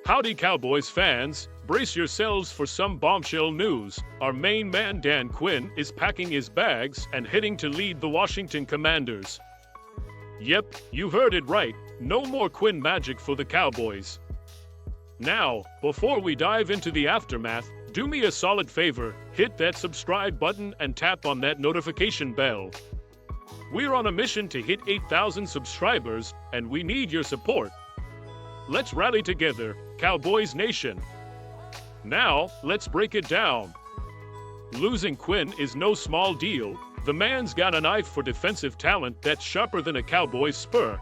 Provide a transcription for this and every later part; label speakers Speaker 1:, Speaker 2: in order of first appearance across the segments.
Speaker 1: Howdy Cowboys fans, brace yourselves for some bombshell news. Our main man Dan Quinn is packing his bags and heading to lead the Washington Commanders. Yep, you heard it right, no more Quinn magic for the Cowboys. Now, before we dive into the aftermath, do me a solid favor, hit that subscribe button and tap on that notification bell. We're on a mission to hit 8,000 subscribers, and we need your support. Let's rally together, Cowboys Nation. Now, let's break it down. Losing Quinn is no small deal. The man's got an eye for defensive talent that's sharper than a Cowboys spur.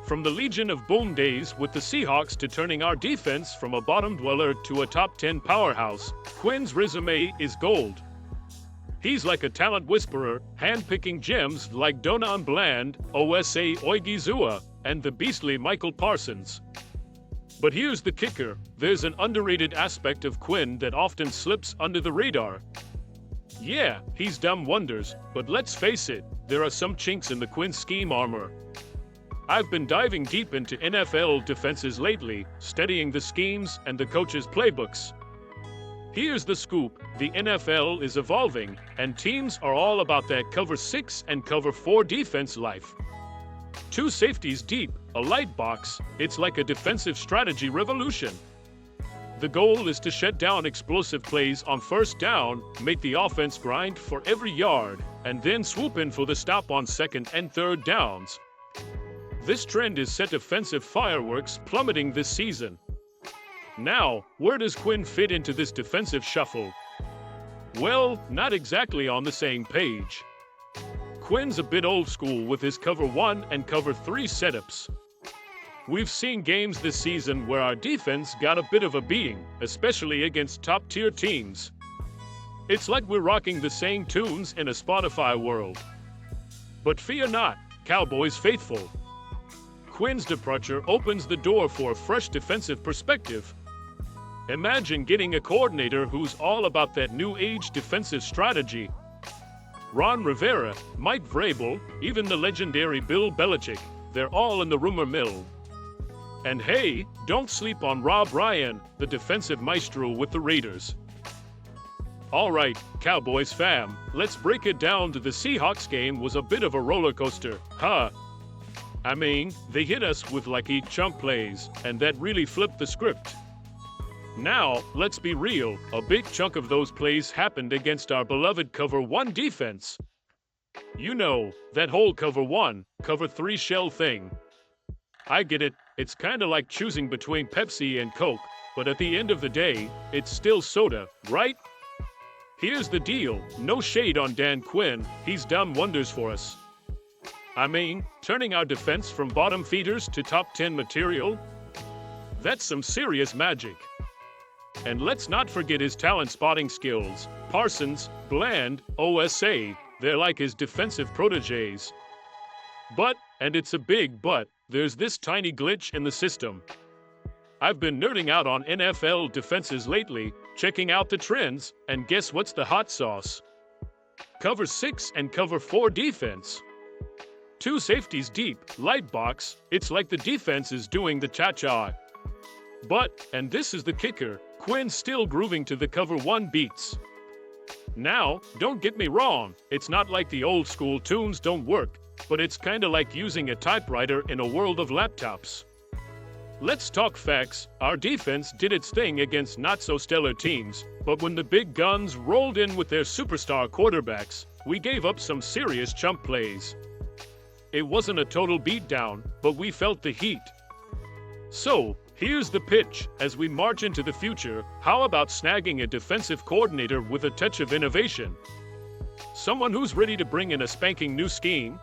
Speaker 1: From the Legion of Boom days with the Seahawks to turning our defense from a bottom dweller to a top 10 powerhouse, Quinn's resume is gold. He's like a talent whisperer, handpicking gems like Donan Bland, Osa Oigizua, and the beastly Michael Parsons. But here's the kicker, there's an underrated aspect of Quinn that often slips under the radar. Yeah, he's done wonders, but let's face it, there are some chinks in the Quinn scheme armor. I've been diving deep into NFL defenses lately, studying the schemes and the coaches' playbooks. Here's the scoop, the NFL is evolving, and teams are all about that cover 6 and cover 4 defense life. 2 safeties deep, a light box, it's like a defensive strategy revolution. The goal is to shut down explosive plays on first down, make the offense grind for every yard, and then swoop in for the stop on second and third downs. This trend is set offensive fireworks plummeting this season. Now, where does Quinn fit into this defensive shuffle? Well, not exactly on the same page. Quinn's a bit old school with his cover 1 and cover 3 setups. We've seen games this season where our defense got a bit of a beating, especially against top-tier teams. It's like we're rocking the same tunes in a Spotify world. But fear not, Cowboys faithful. Quinn's departure opens the door for a fresh defensive perspective. Imagine getting a coordinator who's all about that new age defensive strategy. Rivera, Mike Vrabel, even the legendary Bill Belichick, they're all in the rumor mill. And hey, don't sleep on Rob Ryan, the defensive maestro with the Raiders. Alright, Cowboys fam, let's break it down. The Seahawks game was a bit of a roller coaster, huh? I mean, they hit us with like 8 chunk plays, and that really flipped the script. Now, let's be real, a big chunk of those plays happened against our beloved cover 1 defense. You know, that whole cover 1, cover 3 shell thing. I get it, it's kinda like choosing between Pepsi and Coke, but at the end of the day, it's still soda, right? Here's the deal, no shade on Dan Quinn, he's done wonders for us. I mean, turning our defense from bottom feeders to top 10 material? That's some serious magic. And let's not forget his talent spotting skills. Parsons, Bland, Osa, they're like his defensive proteges. But, and it's a big but, there's this tiny glitch in the system. I've been nerding out on NFL defenses lately, checking out the trends, and guess what's the hot sauce? Cover 6 and cover 4 defense. 2 safeties deep, light box, it's like the defense is doing the cha-cha. But, and this is the kicker, Quinn's still grooving to the cover 1 beats. Now, don't get me wrong, it's not like the old school tunes don't work, but it's kinda like using a typewriter in a world of laptops. Let's talk facts, our defense did its thing against not-so-stellar teams, but when the big guns rolled in with their superstar quarterbacks, we gave up some serious chump plays. It wasn't a total beatdown, but we felt the heat. So, here's the pitch, as we march into the future, how about snagging a defensive coordinator with a touch of innovation? Someone who's ready to bring in a spanking new scheme?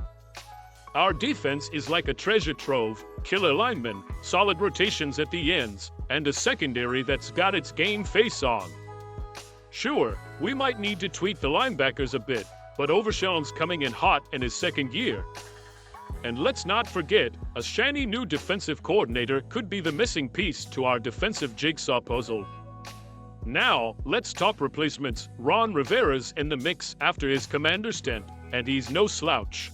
Speaker 1: Our defense is like a treasure trove, killer linemen, solid rotations at the ends, and a secondary that's got its game face on. Sure, we might need to tweak the linebackers a bit, but Overshown's coming in hot in his second year. And let's not forget, a shiny new defensive coordinator could be the missing piece to our defensive jigsaw puzzle. Now, let's talk replacements. Rivera's in the mix after his commander stint, and he's no slouch.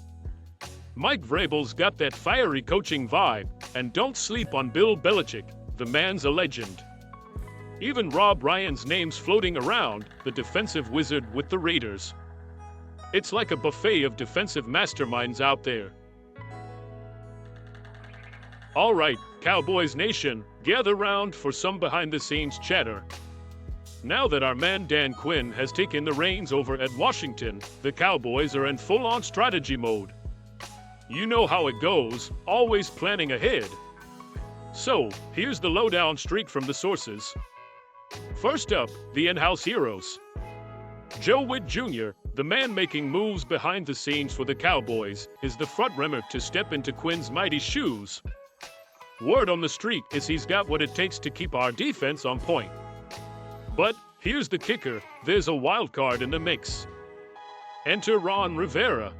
Speaker 1: Mike Vrabel's got that fiery coaching vibe, and don't sleep on Bill Belichick. the man's a legend. Even Rob Ryan's name's floating around, the defensive wizard with the Raiders. It's like a buffet of defensive masterminds out there. All right, Cowboys Nation, gather round for some behind-the-scenes chatter. Now that our man Dan Quinn has taken the reins over at Washington, the Cowboys are in full-on strategy mode. You know how it goes, always planning ahead. So, here's the lowdown streak from the sources. First up, the in-house heroes. Joe Witt Jr., the man making moves behind the scenes for the Cowboys, is the front-runner to step into Quinn's mighty shoes. Word on the street is he's got what it takes to keep our defense on point. But here's the kicker, there's a wild card in the mix. Enter Ron Rivera.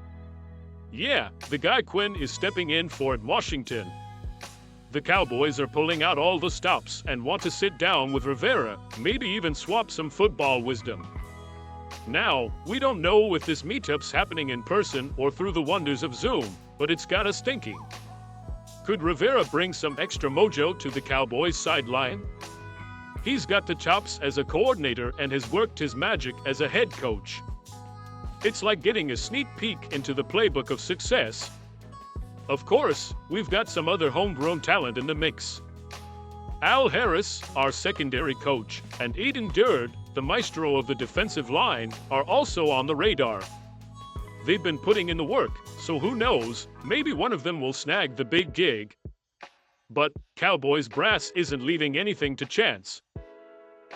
Speaker 1: Yeah, the guy Quinn is stepping in for at Washington. The Cowboys are pulling out all the stops and want to sit down with Rivera, maybe even swap some football wisdom. Now, we don't know if this meetup's happening in person or through the wonders of Zoom, but it's got us thinking. Could Rivera bring some extra mojo to the Cowboys sideline? He's got the chops as a coordinator and has worked his magic as a head coach. It's like getting a sneak peek into the playbook of success. Of course, we've got some other homegrown talent in the mix. Al Harris, our secondary coach, and Eden Durd, the maestro of the defensive line, are also on the radar. They've been putting in the work, so who knows, maybe one of them will snag the big gig. But Cowboys brass isn't leaving anything to chance.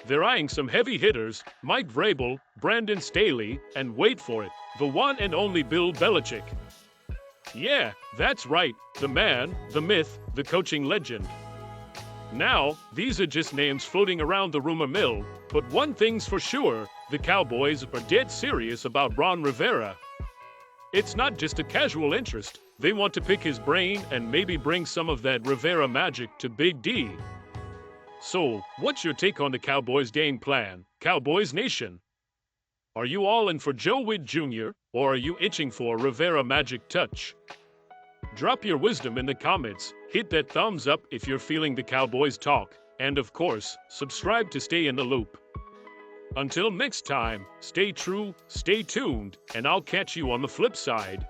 Speaker 1: They're eyeing some heavy hitters, Mike Vrabel, Brandon Staley, and wait for it, the one and only Bill Belichick. Yeah, that's right, the man, the myth, the coaching legend. Now, these are just names floating around the rumor mill, but one thing's for sure, the Cowboys are dead serious about Ron Rivera. It's not just a casual interest, they want to pick his brain and maybe bring some of that Rivera magic to Big D. So, what's your take on the Cowboys' game plan, Cowboys Nation? Are you all in for Joe Witt Jr., or are you itching for a Rivera magic touch? Drop your wisdom in the comments, hit that thumbs up if you're feeling the Cowboys talk, and of course, subscribe to stay in the loop. Until next time, stay true, stay tuned, and I'll catch you on the flip side.